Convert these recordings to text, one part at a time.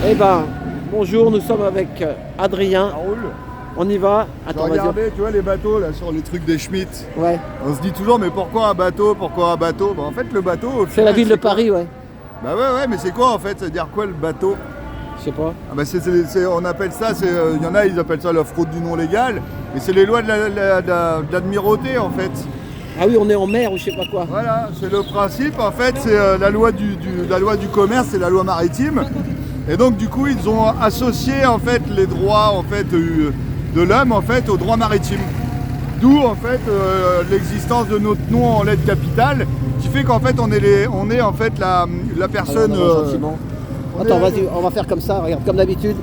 Eh ben, bonjour, nous sommes avec Adrien. Ça roule. On y va. Je Attends, vas-y. regardais, tu vois, les bateaux là sur les trucs des Schmitt. Ouais. On se dit toujours, mais pourquoi un bateau? Pourquoi un bateau? Bah, en fait, le bateau. Au C'est final, la ville de quoi Paris, ouais. Bah ouais, mais c'est quoi en fait? Ça veut dire quoi le bateau? Je sais pas. Ah bah on appelle ça, il y en a, ils appellent ça la fraude du non légal. Mais c'est les lois de l'amirauté en fait. Ah oui, on est en mer ou je sais pas quoi. Voilà, c'est le principe. En fait, c'est la loi du commerce, c'est la loi maritime. Et donc du coup, ils ont associé en fait les droits en fait de l'homme en fait au droit maritime. D'où en fait l'existence de notre nom en lettres capitales, qui fait qu'en fait on est en fait la personne. Alors, gentiment. Attends, vas-y, on va faire comme ça, regarde, comme d'habitude.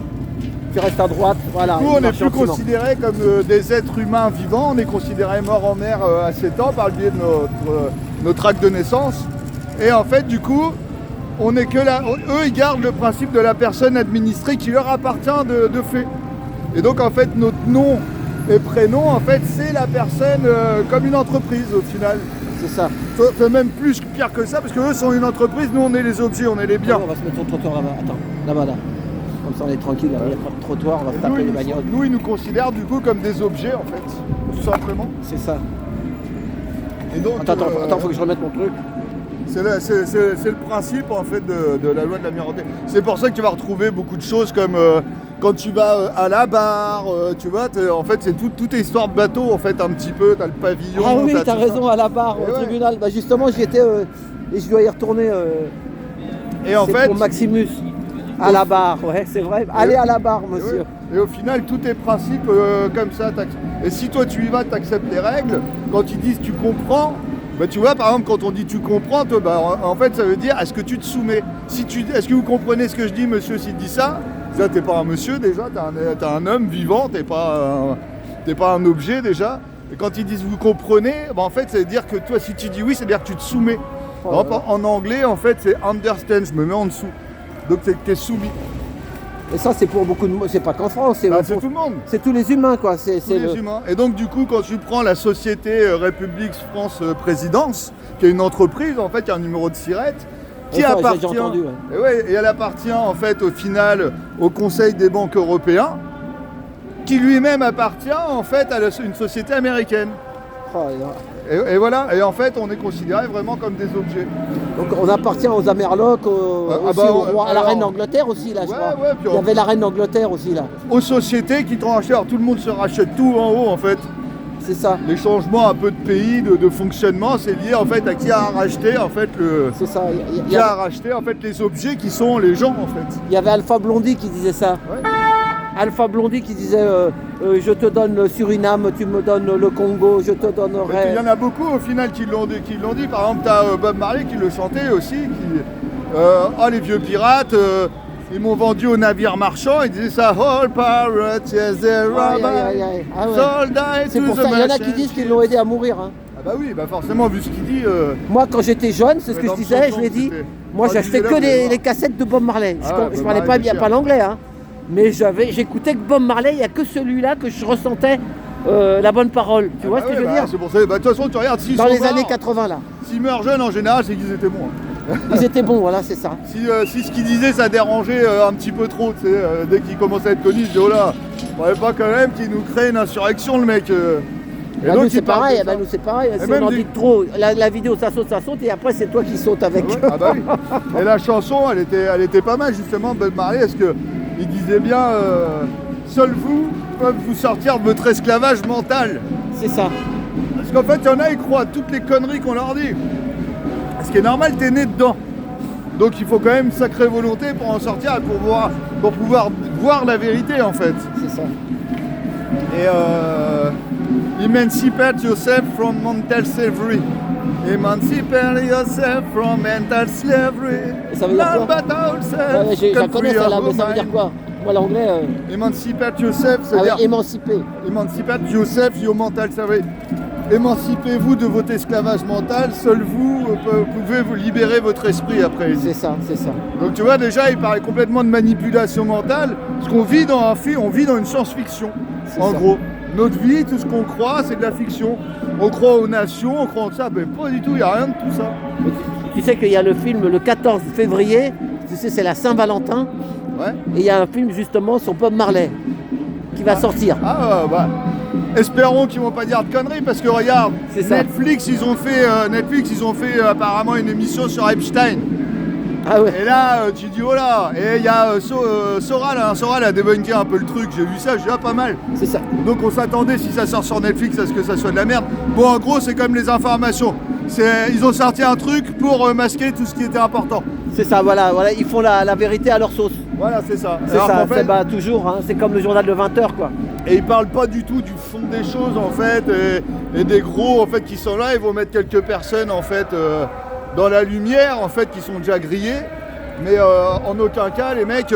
Tu restes à droite, voilà. Du coup, on n'est marche plus gentiment. considérés comme des êtres humains vivants, on est considérés morts en mer à 7 ans par le biais de notre acte de naissance. Et en fait, du coup, on est que là. Eux, ils gardent le principe de la personne administrée qui leur appartient de fait. Et donc, en fait, notre nom et prénom, en fait, c'est la personne comme une entreprise au final. C'est ça. C'est même plus pire que ça, parce qu'eux sont une entreprise, nous on est les objets, on est les biens. On va se mettre sur le trottoir là-bas. Attends, là-bas, là. Comme ça, on est tranquille, là. Il n'y a pas de trottoir, on va se taper les bagnoles. Nous, ils nous considèrent du coup comme des objets en fait, tout simplement. C'est ça. Et donc, Attends, faut que je remette mon truc. c'est le principe en fait de la loi de l'amirauté. C'est pour ça que tu vas retrouver beaucoup de choses comme quand tu vas à la barre, tu vois, en fait c'est toute histoire de bateau en fait un petit peu, t'as le pavillon. Ah oui, t'as tout raison, ça. à la barre, Et au ouais. tribunal. Bah justement, j'y étais et je dois y retourner. Et en C'est fait, pour Maximus. À la barre, ouais, c'est vrai. Allez à la barre, monsieur. Et au final, tous tes principes comme ça, et si toi tu y vas, tu acceptes les règles, quand ils disent tu comprends, bah tu vois, par exemple, quand on dit tu comprends, toi, bah, en fait, ça veut dire est-ce que tu te soumets? Est-ce que vous comprenez ce que je dis, monsieur, s'il dit ça? Ça, t'es pas un monsieur déjà, t'es un homme vivant, t'es pas un objet déjà. Et quand ils disent vous comprenez, bah, en fait, ça veut dire que toi, si tu dis oui, ça veut dire que tu te soumets. Oh Par exemple, en anglais, en fait, c'est understand, je me mets en dessous. Donc t'es soumis. Et ça, c'est pour beaucoup de monde. C'est pas qu'en France, c'est Bah, pour- c'est tout le monde. c'est tous les humains, quoi. C'est Tous les humains. Et donc du coup, quand tu prends la société République France Présidence, qui est une entreprise en fait, qui a un numéro de SIRET, qui Ça, j'ai appartient, déjà entendu, ouais. et elle appartient en fait au final au Conseil des banques européens, qui lui-même appartient en fait à une société américaine. Oh, et là. Et voilà. Et en fait, on est considérés vraiment comme des objets. Donc on appartient aux Amerlocs, aussi au roi, à la alors- reine d'Angleterre aussi, là, je Ouais, crois. ouais, puis Il y avait la reine d'Angleterre aussi, là. Aux sociétés qui t'ont acheté. Alors tout le monde se rachète tout en haut en fait. C'est ça, Les changements un peu de pays, de fonctionnement, c'est lié en fait à qui a racheté en fait c'est ça. qui a racheté en fait les objets qui sont les gens en fait. Il y avait Alpha Blondy qui disait ça. Ouais. Alpha Blondy qui disait je te donne le Suriname, tu me donnes le Congo, je te Il donnerai. y en a beaucoup au final qui l'ont dit. Par exemple, t'as Bob Marley qui le chantait aussi. Les vieux pirates, ils m'ont vendu au navire marchand. Ils disaient ça, all pirates, yes they're Aïe, aïe, robbers, aïe, aïe. Ah ouais. sold die C'est to pour the ça, il y en a qui merchant disent qu'ils ships. l'ont aidé à mourir. Hein. Ah bah oui, bah forcément vu ce qu'il dit. Moi, quand j'étais jeune, c'est ce que dans je disais, son je temps, l'ai dit. c'était- Moi, Ah, j'achetais disais-le, que vous allez voir. les cassettes de Bob Marley. Ah, Je Bob parlais Marley, pas cher. pas l'anglais, hein. Mais j'écoutais que Bob Marley, il n'y a que celui-là que je ressentais la bonne parole. Tu vois ce que je veux dire? C'est pour ça. Bah, de toute façon, tu regardes s'ils Dans sont les morts, années 80, là. s'ils meurent jeunes en général, c'est qu'ils étaient bons. Hein. Ils étaient bons, voilà, c'est ça. Si ce qu'il disait ça dérangeait un petit peu trop, tu sais, dès qu'il commençait à être connu, il disait oh là, faudrait pas quand même qu'il nous crée une insurrection le mec. Et Bah, donc, nous, il c'est parle pareil, de bah, ça. nous, c'est pareil. Si même on en du- dit trop, la vidéo, ça saute, et après, c'est toi qui sautes avec. Ouais, ah bah oui. Et la chanson, elle était pas mal justement, Bob Marley, parce que il disait bien seuls vous peuvent vous sortir de votre esclavage mental. C'est ça. Parce qu'en fait, il y en a, ils croient à toutes les conneries qu'on leur dit. Ce qui est normal, t'es né dedans. Donc il faut quand même une sacrée volonté pour en sortir et pour pouvoir voir la vérité en fait. C'est ça. Et emancipate yourself from mental slavery. Emancipate yourself from mental slavery. Et ça veut dire quoi? Not but ourselves Ouais, je la can connais free celle-là, our mais ça veut dire mind. quoi? Moi, l'anglais, Emancipate yourself, ah c'est-à-dire ouais, émancipé. emancipate yourself, your mental slavery. Émancipez-vous de votre esclavage mental, seul vous pouvez vous libérer votre esprit après. C'est ça, c'est ça. Donc tu vois déjà il parlait complètement de manipulation mentale, parce qu'on vit dans un film, on vit dans une science-fiction. C'est En ça. gros, notre vie, tout ce qu'on croit, c'est de la fiction. On croit aux nations, on croit en ça, mais pas du tout, il n'y a rien de tout ça. Tu sais qu'il y a le film le 14 février, tu sais, c'est la Saint-Valentin. Ouais. Et il y a un film justement sur Bob Marley qui va sortir. Ah bah. Espérons qu'ils vont pas dire de conneries parce que regarde, C'est ça. Netflix ils ont fait apparemment une émission sur Epstein. Ah ouais. Et là tu dis oh là, et il y a Soral a débunké un peu le truc, j'ai vu ça, j'ai dit ah pas mal. C'est ça. Donc on s'attendait si ça sort sur Netflix à ce que ça soit de la merde. Bon en gros c'est comme les informations. Ils ont sorti un truc pour masquer tout ce qui était important. C'est ça, voilà, ils font la vérité à leur sauce. Voilà c'est ça. C'est Alors ça, qu'en fait- toujours, hein, c'est comme le journal de 20h quoi. Et ils parlent pas du tout du fond des choses en fait et des gros en fait qui sont là, ils vont mettre quelques personnes en fait dans la lumière en fait qui sont déjà grillés, mais en aucun cas les mecs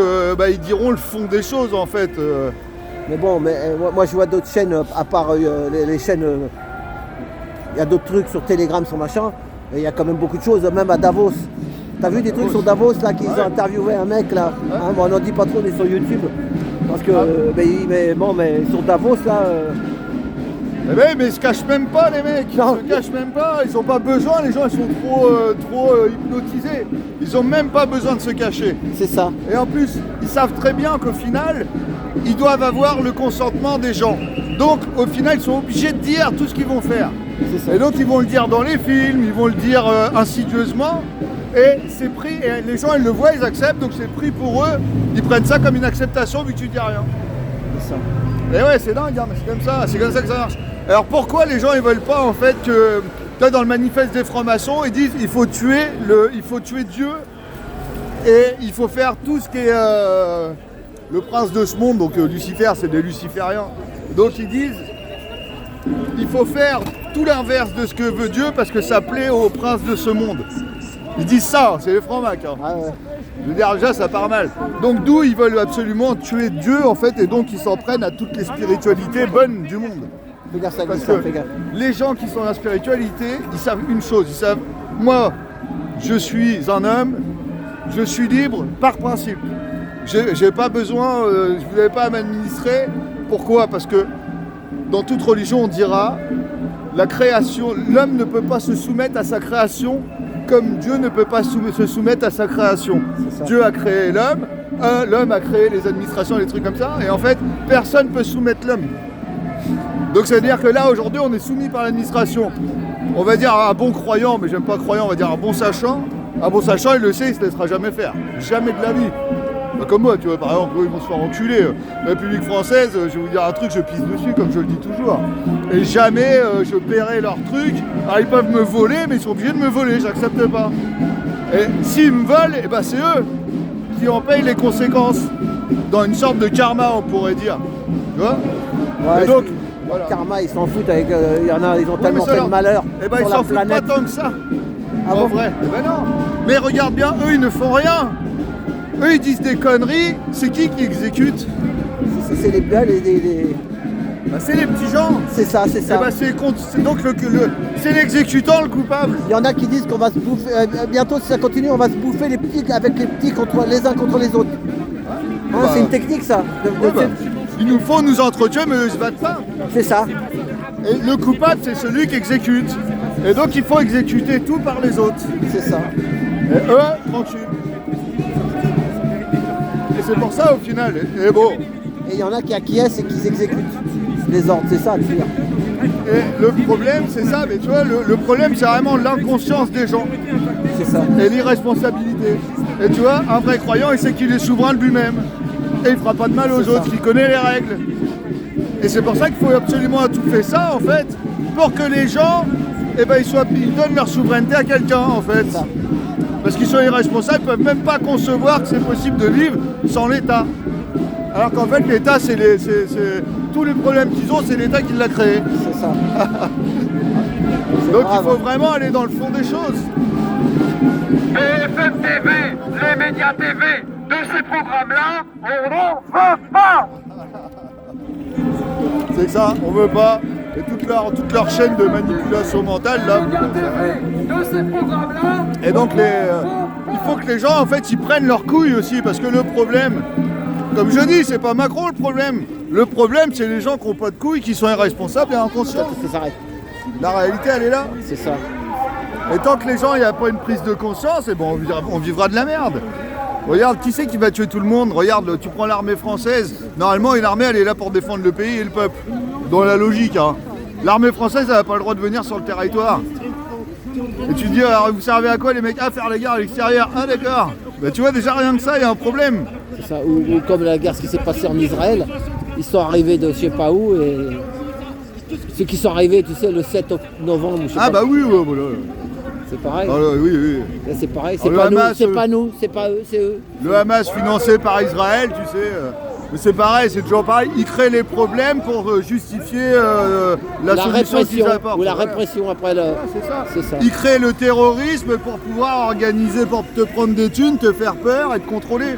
ils diront le fond des choses en fait. Mais bon, moi je vois d'autres chaînes, à part les chaînes, il y a d'autres trucs sur Telegram, sur machin, et il y a quand même beaucoup de choses, même à Davos. T'as vu des trucs sur Davos là, qu'ils ont interviewé un mec là, hein, bon, on n'en dit pas trop, on est sur YouTube, parce que, mais sur Davos là, Eh ben, mais ils se cachent même pas les mecs, Non. ils se cachent même pas, ils ont pas besoin, les gens ils sont trop hypnotisés, ils ont même pas besoin de se cacher. c'est ça. Et en plus, ils savent très bien qu'au final, ils doivent avoir le consentement des gens. Donc au final, ils sont obligés de dire tout ce qu'ils vont faire. C'est ça. Et donc ils vont le dire dans les films, ils vont le dire insidieusement. Et c'est pris, et les gens ils le voient, ils acceptent, donc c'est pris pour eux, ils prennent ça comme une acceptation vu que tu dis rien. C'est ça. Et ouais, c'est dingue, hein, mais c'est comme ça que ça marche. Alors pourquoi les gens ils veulent pas en fait que, là, dans le manifeste des francs-maçons, ils disent il faut tuer Dieu et il faut faire tout ce qui est le prince de ce monde, donc Lucifer c'est des lucifériens. Donc ils disent il faut faire tout l'inverse de ce que veut Dieu parce que ça plaît au prince de ce monde. Ils disent ça, c'est les francs-macs. Hein. Ah ouais. Je veux dire, déjà, ça part mal. Donc, d'où ils veulent absolument tuer Dieu, en fait, et donc ils s'en prennent à toutes les spiritualités bonnes du monde. Fais gaffe, ça Parce glisse, que fais gaffe. les gens qui sont dans la spiritualité, ils savent une chose, ils savent, moi, je suis un homme, je suis libre par principe. J'ai pas besoin, je n'avais pas à m'administrer. Pourquoi? Parce que dans toute religion, on dira, la création, l'homme ne peut pas se soumettre à sa création comme Dieu ne peut pas se soumettre à sa création. C'est ça. Dieu a créé l'homme, l'homme a créé les administrations, les trucs comme ça, et en fait, personne ne peut soumettre l'homme. Donc ça veut dire que là, aujourd'hui, on est soumis par l'administration. On va dire un bon croyant, mais j'aime pas croyant, on va dire un bon sachant. Un bon sachant, il le sait, il se laissera jamais faire. Jamais de la vie. Bah, comme moi, tu vois, par exemple, ils vont se faire enculer. La République française, je vais vous dire un truc, je pisse dessus, comme je le dis toujours. Et jamais je paierai leur truc. Alors ils peuvent me voler, mais ils sont obligés de me voler, j'accepte pas. Et s'ils me volent, eh ben, c'est eux qui en payent les conséquences. Dans une sorte de karma, on pourrait dire. Tu vois? Ouais, Et donc, le voilà. karma, ils s'en foutent avec. Il y en a, ils ont Oui, tellement mais fait ça, de malheur Eh ben, sur ils la s'en foutent pas planète. tant que ça. Ah En bon vrai. Eh ben non. Mais regarde bien, eux, ils ne font rien. Eux, ils disent des conneries. C'est qui exécute? C'est les blagues, Bah, c'est les petits gens. c'est ça, c'est Eh ça. ben, c'est donc c'est l'exécutant, le coupable. Il y en a qui disent qu'on va se bouffer, bientôt si ça continue, on va se bouffer les petits avec les petits les uns contre les autres. Hein, Bah, c'est une technique ça. Ouais, bah, il nous faut nous entretuer, mais eux, ils se battent pas. C'est ça. Et le coupable, c'est celui qui exécute. Et donc, il faut exécuter tout par les autres. C'est ça. Et eux, tranquille. Et c'est pour ça, au final. Et bon. Et il y en a qui acquiescent et qui exécutent les ordres, c'est ça le pire. Et le problème, c'est ça, mais tu vois, le problème, c'est vraiment l'inconscience des gens C'est ça. et l'irresponsabilité. Et tu vois, un vrai croyant, il sait qu'il est souverain de lui-même. Et il fera pas de mal aux C'est autres, ça. qu'il connaît les règles. Et c'est pour ça qu'il faut absolument tout faire ça, en fait, pour que les gens, eh ben, ils donnent leur souveraineté à quelqu'un, en fait. Ça. Parce qu'ils sont irresponsables, ils peuvent même pas concevoir que c'est possible de vivre sans l'État. Alors qu'en fait, l'État, tous les problèmes qu'ils ont, c'est l'État qui l'a créé. C'est ça. C'est Donc grave, il faut hein. vraiment aller dans le fond des choses. BFM TV, les médias TV, de ces programmes-là, on n'en veut pas. C'est que ça, on veut pas. Et toute leur chaîne de manipulation mentale, là. Médias TV, de ces programmes-là. Et donc il faut que les gens, en fait, ils prennent leurs couilles aussi, parce que le problème, comme je dis, c'est pas Macron le problème. Le problème, c'est les gens qui n'ont pas de couilles, qui sont irresponsables et inconscients. Ça s'arrête. La réalité, elle est là. C'est ça. Et tant que les gens, il n'y a pas une prise de conscience, et bon, on vivra de la merde. Regarde, qui c'est qui va tuer tout le monde? Regarde, tu prends l'armée française. Normalement, une armée, elle est là pour défendre le pays et le peuple. Dans la logique, hein. L'armée française, elle n'a pas le droit de venir sur le territoire. Et tu te dis, alors vous servez à quoi les mecs? Ah, faire la guerre à l'extérieur. Ah, d'accord. Bah, tu vois, déjà rien que ça, il y a un problème. C'est ça. Ou comme la guerre, ce qui s'est passé en Israël, ils sont arrivés de je sais pas où et ceux qui sont arrivés, tu sais, le 7 novembre. Je sais Ah, pas, bah oui, ouais, voilà. c'est pareil. Ah, oui, oui. Là, c'est pareil. Alors, le Hamas, C'est pas nous, c'est pas eux, c'est eux. Le Hamas financé par Israël, tu sais. Mais c'est pareil, c'est toujours pareil. Ils créent les problèmes pour justifier la solution qu'ils répression, apportent. ou la Ouais. répression après le. C'est ça. C'est ça. Ils créent le terrorisme pour pouvoir organiser, pour te prendre des thunes, te faire peur et te contrôler.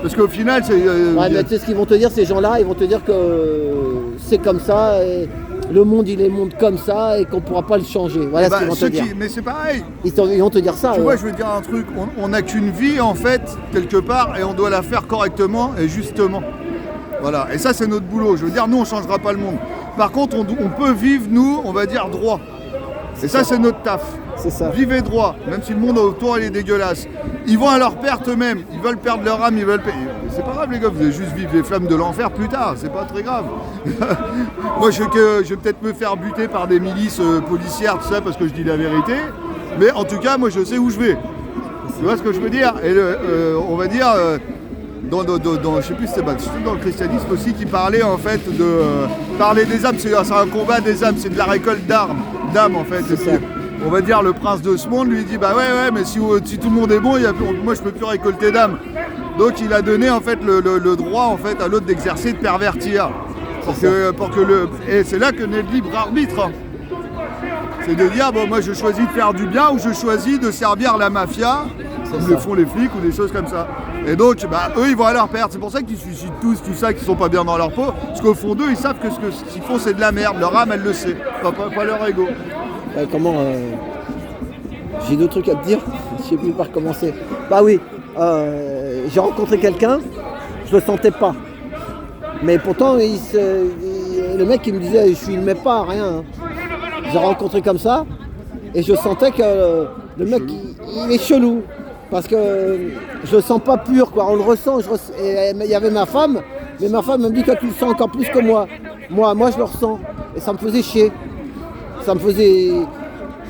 Parce qu'au final, c'est. Ouais, mais tu sais ce qu'ils vont te dire, ces gens-là, ils vont te dire que c'est comme ça, et le monde il est monde comme ça, et qu'on pourra pas le changer. Voilà ce qu'ils vont te dire. Mais c'est pareil. Ils vont te dire ça. Tu vois, je veux dire un truc. On n'a qu'une vie, en fait, quelque part, et on doit la faire correctement et justement. Voilà. Et ça, c'est notre boulot. Je veux dire, nous, on ne changera pas le monde. Par contre, on peut vivre, nous, on va dire, droit. Et ça, c'est notre taf. C'est ça. Vivez droit, même si le monde autour il est dégueulasse. Ils vont à leur perte eux-mêmes, ils veulent perdre leur âme, ils veulent payer. C'est pas grave les gars, vous allez juste vivre les flammes de l'enfer plus tard, c'est pas très grave. Moi je vais peut-être me faire buter par des milices policières, tout ça, parce que je dis la vérité. Mais en tout cas, moi je sais où je vais. Tu vois ce que je veux dire? Et on va dire, je sais plus, c'était dans le christianisme aussi qui parlait en fait de parler des âmes, c'est un combat des âmes, c'est de la récolte d'âmes en fait. C'est ça. On va dire le prince de ce monde lui dit bah ouais mais si tout le monde est bon, moi je peux plus récolter d'âmes. Donc il a donné en fait le droit en fait à l'autre d'exercer, de pervertir. Et c'est là que naît le libre arbitre. Hein. C'est de dire bon moi je choisis de faire du bien ou je choisis de servir la mafia, comme le font les flics ou des choses comme ça. Et donc bah, eux ils vont à leur perte. C'est pour ça qu'ils se suicident tous, tout ça, qu'ils sont pas bien dans leur peau. Parce qu'au fond d'eux ils savent que ce qu'ils font c'est de la merde. Leur âme elle le sait, pas leur ego. J'ai deux trucs à te dire, je sais plus par commencer. Bah oui, j'ai rencontré quelqu'un, je le sentais pas. Mais pourtant, le mec il me disait, je filmais pas, rien. Hein. J'ai rencontré comme ça, et je sentais que le mec il est chelou. Parce que je le sens pas pur, quoi. On le ressent. Et il y avait ma femme, mais ma femme me dit que tu le sens encore plus que moi. Moi je le ressens. Et ça me faisait chier. Ça me faisait.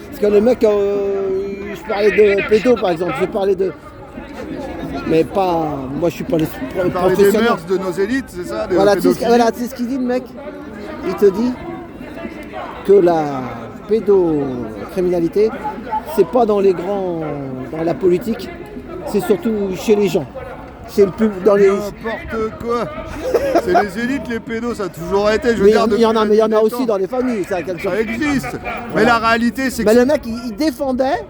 Parce que le mec, je parlais de pédo par exemple, je parlais de. Mais pas. Moi je suis pas le On parlait des mœurs de nos élites, c'est ça? Voilà, tu sais ce qu'il dit le mec. Il te dit que la pédocriminalité, c'est pas dans la politique, c'est surtout chez les gens. C'est le plus dans les. N'importe quoi. C'est les élites, les pédos, ça a toujours été. Mais il y en a aussi dans les familles, ça. Ça existe. Mais la réalité, c'est que. Mais le mec, il défendait.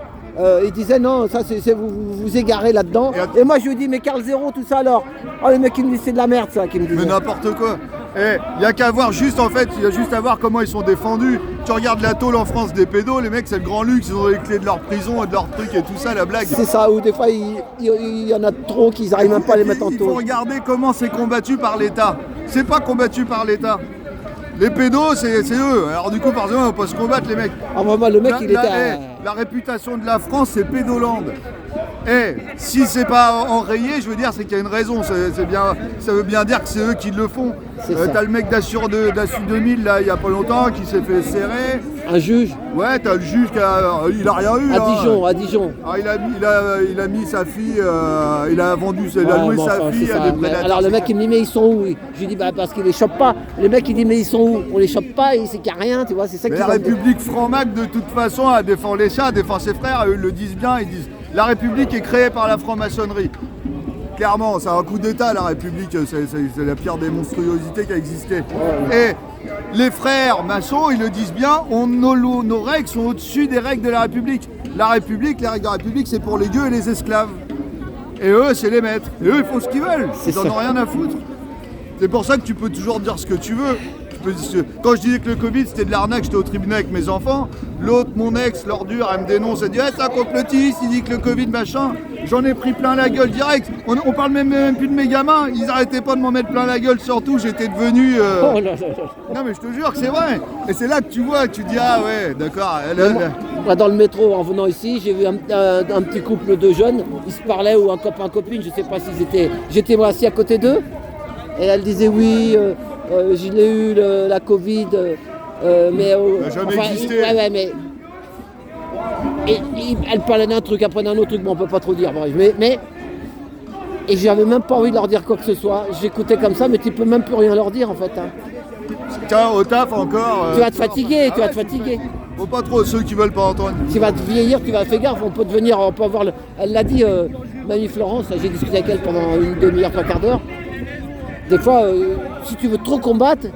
Il disait non, ça c'est vous égarez là-dedans. Et moi je lui dis mais Carl Zero, tout ça alors. Oh le mec il me dit c'est de la merde ça qui me dit. Mais n'importe quoi. Il n'y a qu'à voir juste en fait, il y a juste à voir comment ils sont défendus. Tu regardes la tôle en France des pédos, les mecs c'est le grand luxe, ils ont les clés de leur prison et de leurs trucs et tout ça, la blague. C'est ça, ou des fois il y en a trop qu'ils n'arrivent même pas à les mettre en tôle. Il faut regarder comment c'est combattu par l'État. C'est pas combattu par l'État. Les pédos, c'est eux. Alors du coup, par exemple, on peut se combattre les mecs. Ah moi, le mec, il était... La réputation de la France, c'est Pédoland. Si c'est pas enrayé, je veux dire, c'est qu'il y a une raison. Ça veut bien dire que c'est eux qui le font. T'as le mec d'Assure 2000, là, il y a pas longtemps, qui s'est fait serrer. Un juge? Ouais, t'as le juge qui il a rien eu. À Dijon. Ah, il a mis sa fille, il a vendu, il a loué sa fille à des prédateurs. Alors le mec il me dit mais ils sont où? Je lui dis bah parce qu'ils les chopent pas. Le mec il dit mais ils sont où? On les chope pas, c'est qu'il n'y a rien, tu vois, c'est ça. Mais la République franc-mac de toute façon elle défend les chats, défend ses frères, eux le disent bien, ils disent la République est créée par la franc-maçonnerie. Clairement, c'est un coup d'État la République, c'est la pire des monstruosités qui a existé. Et les frères maçons, ils le disent bien, nos règles sont au-dessus des règles de la République. La République, les règles de la République, c'est pour les gueux et les esclaves. Et eux, c'est les maîtres. Et eux, ils font ce qu'ils veulent. Ils en ont rien à foutre. C'est pour ça que tu peux toujours dire ce que tu veux. Quand je disais que le Covid c'était de l'arnaque, j'étais au tribunal avec mes enfants. L'autre, mon ex, l'ordure, elle me dénonce, elle dit ah, ça contre le TIS, il dit que le Covid machin. J'en ai pris plein la gueule direct. On parle même plus de mes gamins, ils arrêtaient pas de m'en mettre plein la gueule, surtout j'étais devenu. Oh là là là. Non mais je te jure que c'est vrai. Et c'est là que tu vois, que tu dis ah ouais, d'accord. Moi, dans le métro, en venant ici, j'ai vu un petit couple de jeunes, ils se parlaient, ou un copain, copine, je sais pas s'ils étaient. J'étais moi assis à côté d'eux, et elle disait oui, je l'ai eu, la Covid, mais. Ça n'a jamais existé. Ouais, mais. Elle parlait d'un truc, après d'un autre truc, bon, on peut pas trop dire, bref. Mais et j'avais même pas envie de leur dire quoi que ce soit. J'écoutais comme ça, mais tu peux même plus rien leur dire en fait. Hein. Tiens, au taf encore. Tu vas te fatiguer, tu vas te fatiguer. Faut pas trop ceux qui veulent pas entendre. Tu vas te vieillir, tu vas faire gaffe, on peut avoir Elle l'a dit, Mamie Florence, j'ai discuté avec elle pendant une demi-heure, 3/4 d'heure. Des fois, si tu veux trop combattre,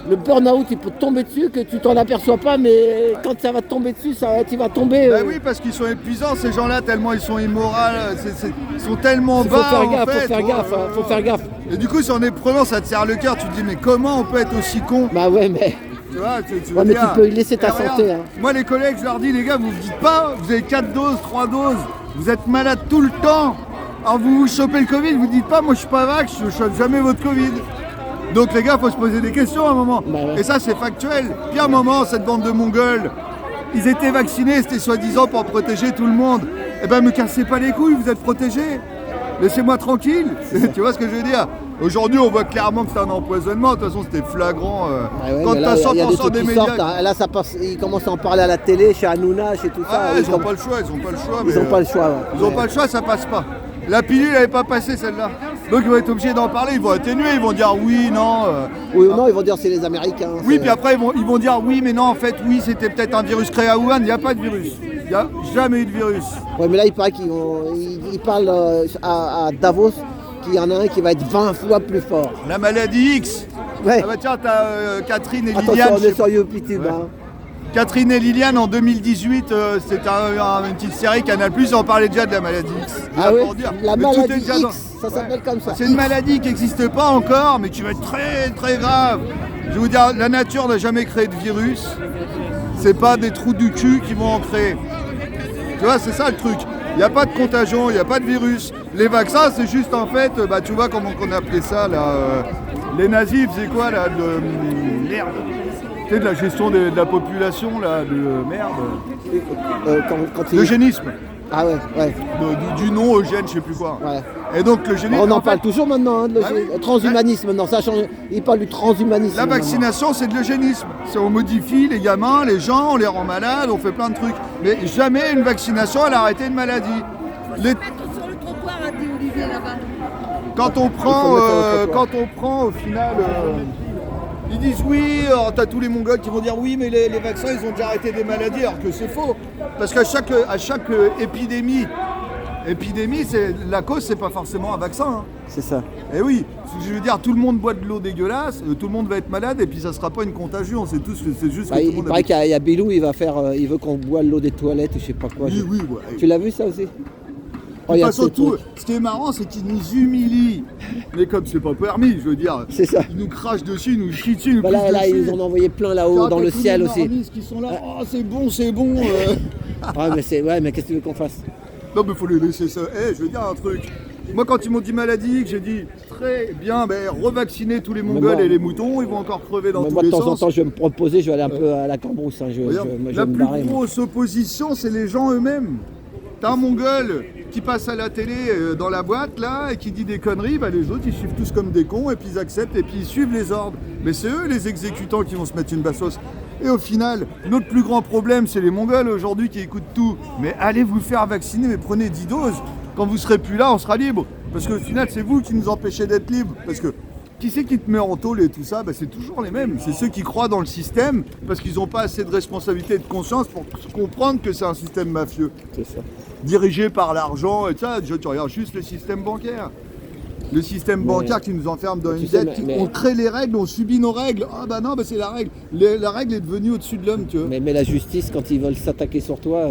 le burn-out il peut te tomber dessus, que tu t'en aperçois pas, mais quand ça va te tomber dessus, tu vas tomber. Bah oui, parce qu'ils sont épuisants ces gens-là, tellement ils sont immoraux, ils sont tellement bas. Faut faire gaffe. Et du coup, si on est prenant, ça te serre le cœur, tu te dis mais comment on peut être aussi con? Bah ouais, mais. Tu vois, Ouais, mais tu peux y laisser ta santé. Hein. Moi, les collègues, je leur dis, les gars, vous ne dites pas, vous avez 4 doses, 3 doses, vous êtes malade tout le temps. Alors, vous chopez le Covid, vous ne dites pas, moi, je suis pas vax, je ne chope jamais votre Covid. Donc, les gars, il faut se poser des questions à un moment. Bah ouais. Et ça, c'est factuel. Puis, à un moment, cette bande de Mongols, ils étaient vaccinés, c'était soi-disant pour protéger tout le monde. Eh ben, me cassez pas les couilles, vous êtes protégés. Laissez-moi tranquille. Tu vois ce que je veux dire? Aujourd'hui, on voit clairement que c'est un empoisonnement. De toute façon, c'était flagrant. Quand tu as 100% des médias. Sortent, hein. Là, ça passe, ils commencent à en parler à la télé, chez Hanouna, chez tout ça. Ils n'ont pas le choix, ils n'ont pas le choix. Ils n'ont pas le choix. Ouais. Ils n'ont pas le choix, ça passe pas. La pilule n'avait pas passé celle-là. Donc ils vont être obligés d'en parler, ils vont atténuer, ils vont dire oui, non. Oui ou non, ils vont dire c'est les Américains. Oui, puis après ils vont dire oui, mais non, en fait, oui, c'était peut-être un virus créé à Wuhan. Il n'y a pas de virus. Il n'y a jamais eu de virus. Ouais, mais là, il paraît qu'ils parlent à Davos qu'il y en a un qui va être 20 fois plus fort. La maladie X. Ouais. Ah bah tiens, t'as Catherine et Attention, Liliane. on est sur YouTube. Ouais. Hein. Catherine et Liliane en 2018, c'était une petite série Canal+, on parlait déjà de la maladie X. Ah oui, la Mais tout est maladie déjà X, dans- ça s'appelle comme ça. C'est une maladie qui n'existe pas encore, mais qui va être très très grave. Je vais vous dire, la nature n'a jamais créé de virus. C'est pas des trous du cul qui vont en créer. Tu vois, c'est ça le truc. Il n'y a pas de contagion, il n'y a pas de virus. Les vaccins, c'est juste en fait, tu vois comment on appelait ça là. Les nazis ils faisaient quoi là merde. Tu sais, de la gestion de la population là, de merde. L'eugénisme. Ah ouais. Du nom Eugène, je sais plus quoi. Ouais. Et donc l'eugénisme. On en parle toujours maintenant, hein, de Ah oui. transhumanisme. Non, ça change. Il parle du transhumanisme. La vaccination, c'est de l'eugénisme. On modifie les gamins, les gens, on les rend malades, on fait plein de trucs. Mais jamais une vaccination, elle a arrêté une maladie. Sur le trottoir, a dit Olivier là-bas. Quand on prend au final, ils disent oui, alors t'as tous les Mongols qui vont dire oui, mais les vaccins, ils ont déjà arrêté des maladies, alors que c'est faux. Parce qu'à chaque épidémie, c'est la cause, c'est pas forcément un vaccin. Hein. C'est ça. Et oui, je veux dire, tout le monde boit de l'eau dégueulasse, tout le monde va être malade, et puis ça sera pas une contagion. C'est juste que tout le Il monde paraît qu'il y a Bilou, il veut qu'on boive l'eau des toilettes ou je sais pas quoi. Oui, ouais. Tu l'as vu ça aussi? De toute façon, ce qui est marrant, c'est qu'ils nous humilient. Mais comme c'est pas permis, je veux dire. C'est ça. Ils nous crachent dessus, ils nous chient dessus, ils nous Là, pissent là, dessus. ils en ont envoyé plein là-haut, dans le Tous ciel les aussi. marnistes qui sont là, oh c'est bon. Ouais, mais qu'est-ce que tu veux qu'on fasse? Non, mais faut les laisser ça. Je veux dire un truc. Moi, quand ils m'ont dit maladie, j'ai dit très bien, revacciner tous les Mongols moi- et les moutons, ils vont encore crever dans tous Moi, de les temps en sens. temps, je vais me proposer, je vais aller un peu à la cambrousse. Hein. Regarde, Moi, je la vais me plus barrer. moi. grosse opposition, c'est les gens eux-mêmes. T'as un Mongol qui passe à la télé dans la boîte là et qui dit des conneries, les autres ils suivent tous comme des cons et puis ils acceptent et puis ils suivent les ordres. Mais c'est eux les exécutants qui vont se mettre une bassos. Et au final, notre plus grand problème c'est les Mongols aujourd'hui qui écoutent tout. Mais allez vous faire vacciner, mais prenez 10 doses. Quand vous serez plus là, on sera libre. Parce qu'au final, c'est vous qui nous empêchez d'être libres. Parce que qui c'est qui te met en tôle et tout ça, c'est toujours les mêmes. C'est ceux qui croient dans le système parce qu'ils n'ont pas assez de responsabilité et de conscience pour comprendre que c'est un système mafieux. C'est ça. Dirigé par l'argent et ça. Déjà, tu regardes juste le système bancaire. Le système bancaire qui nous enferme dans une sais, dette. mais- On crée les règles, on subit nos règles. Ah non, c'est la règle. La règle est devenue au-dessus de l'homme, tu vois. Mais la justice, quand ils veulent s'attaquer sur toi,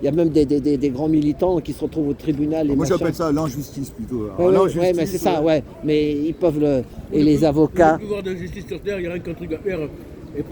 Il y a même des grands militants qui se retrouvent au tribunal. Et Moi machin. j'appelle ça l'injustice plutôt. Ouais, ouais, mais c'est ça, ouais. Mais ils peuvent le. Et les avocats. Le pouvoir d'injustice sur Terre, il n'y a rien qu'un truc à faire.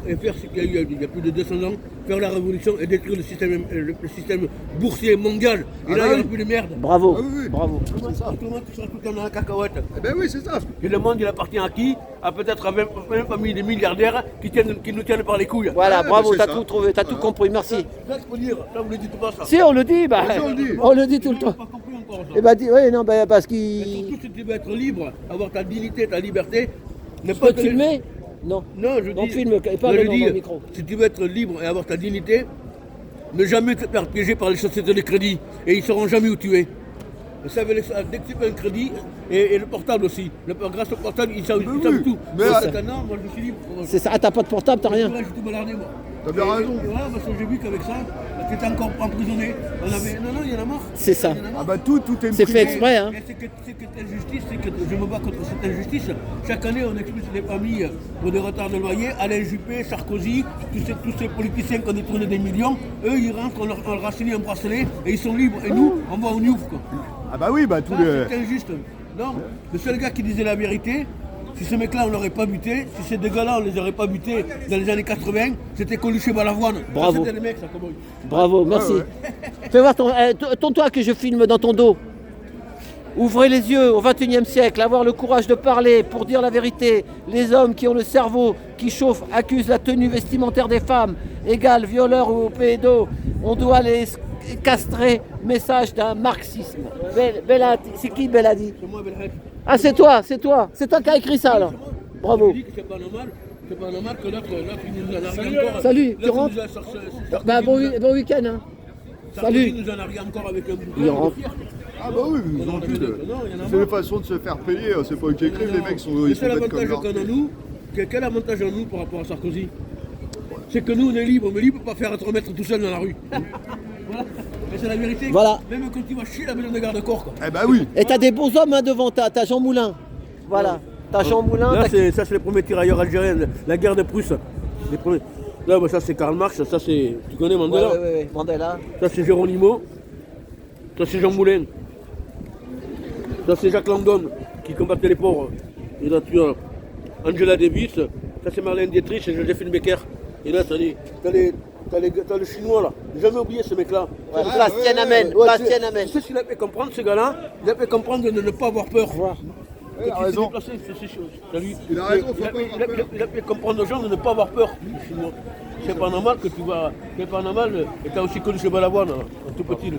Et faire ce qu'il y a eu il y a plus de 200 ans, faire la révolution et détruire le système boursier mondial. Et là, il n'y aura plus de merde. Bravo, Ah oui, oui. bravo. Autrement, tu seras tout le temps dans la cacahuète. Eh ben oui, c'est ça. Et le monde, il appartient à qui? À peut-être à 20 familles de milliardaires qui nous tiennent par les couilles. Voilà, Ouais, bravo, c'est t'as ça. tout trouvé, t'as tout compris, merci. Ça, je peux dire. Ça, vous le dites pas, ça. Si, on le dit, bah, Si, on le dit. on le dit tout le J'ai temps. pas compris encore, ça. Eh ben, oui, non, bah, parce Mais qu'il. surtout, si tu veux être libre, avoir ta dignité, ta liberté, ne Tu peux pas te filmer? Non. Non, je Non, dis. filme, et pas Non, je devant dis, le micro. si tu veux être libre et avoir ta dignité, ne jamais te faire piéger par les sociétés de crédit. Et ils ne sauront jamais où tu es. Vous savez, dès que tu fais un crédit, et le portable aussi. Grâce au portable, ils savent oui. tout. Mais Maintenant, moi je me suis dit. C'est ça, ah, t'as pas de portable, t'as rien. Ouais, j'ai tout baladé, moi. T'as bien raison. Voilà, parce que j'ai vu qu'avec ça, tu étais encore emprisonné. Non, il y en a marre. C'est ça. Il y en a marre. Ah bah tout est C'est fait imprimé. exprès, hein. Et c'est que injustice, c'est que je me bats contre cette injustice. Chaque année, on expulse les familles pour des retards de loyer. Alain Juppé, Sarkozy, tous ces politiciens qui ont détourné des millions, eux, ils rentrent, on leur a signé un bracelet et ils sont libres. Et nous, on va au Newf, quoi. Ah bah oui, bah tous Ça, les. c'est injuste. Non, le seul gars qui disait la vérité, si ces mecs-là, on l'aurait pas buté, si ces deux gars-là, on les aurait pas butés dans les années 80, c'était Coluche Balavoine. Ça, Bravo. c'était les mecs, ça, comment Bravo, merci. ouais. Fais voir ton toit que je filme dans ton dos. Ouvrez les yeux au XXIe siècle, avoir le courage de parler pour dire la vérité. Les hommes qui ont le cerveau qui chauffe accusent la tenue vestimentaire des femmes, égale violeurs ou pédos. On doit les castrer. Message d'un marxisme. Belati, c'est qui Beladi? C'est moi, Belhaj. Ah, c'est toi qui as écrit ça alors. Bravo. Je dis que c'est pas normal que l'autre, il nous en arrive encore. Salut, L'autre, tu rentres? nous a sorti- Bah, bon week-end. Hein. Sarkozy Salut. nous en arrive encore avec un bouquin. Il rentre. Ah bah oui, mais aujourd'hui, Non, il y en a c'est marre. une façon de se faire payer, c'est pas eux qui écrivent, les mecs sont Le ils sont seul bêtes comme avantage l'art. qu'on a nous, quel avantage en nous par rapport à Sarkozy? C'est que nous on est libre, mais libre pas faire te remettre tout seul dans la rue. Voilà. Et c'est la vérité. Voilà. Même quand tu vas chier la maison de garde-corps, quoi. Eh bah oui. Et t'as des bons hommes hein, devant, t'as Jean Moulin. Voilà. T'as Jean Moulin, Là, t'as ça c'est les premiers tirailleurs algériens, la guerre de Prusse. Les premiers. Là, bah, ça c'est Karl Marx, ça c'est. Tu connais Mandela? Ouais. Mandela. Ça c'est Geronimo. Ça c'est Jean Moulin. Ça c'est Jacques Landon qui combattait les pauvres. Et là tu as Angela Davis. Ça c'est Marlène Dietrich et Joséphine Becker. Et là t'as le chinois là. J'ai jamais oublié ce mec là. Place Tiananmen. Ouais, Place tu Tiananmen. sais ce qu'il a fait comprendre ce gars-là? Il a fait comprendre de ne pas avoir peur. Il a raison. Il a raison, faut pas avoir peur. Il a fait comprendre aux gens de ne pas avoir peur. le Chinois. C'est pas normal que tu vas. C'est pas normal. Et t'as aussi connu ce Balavoine, un tout petit.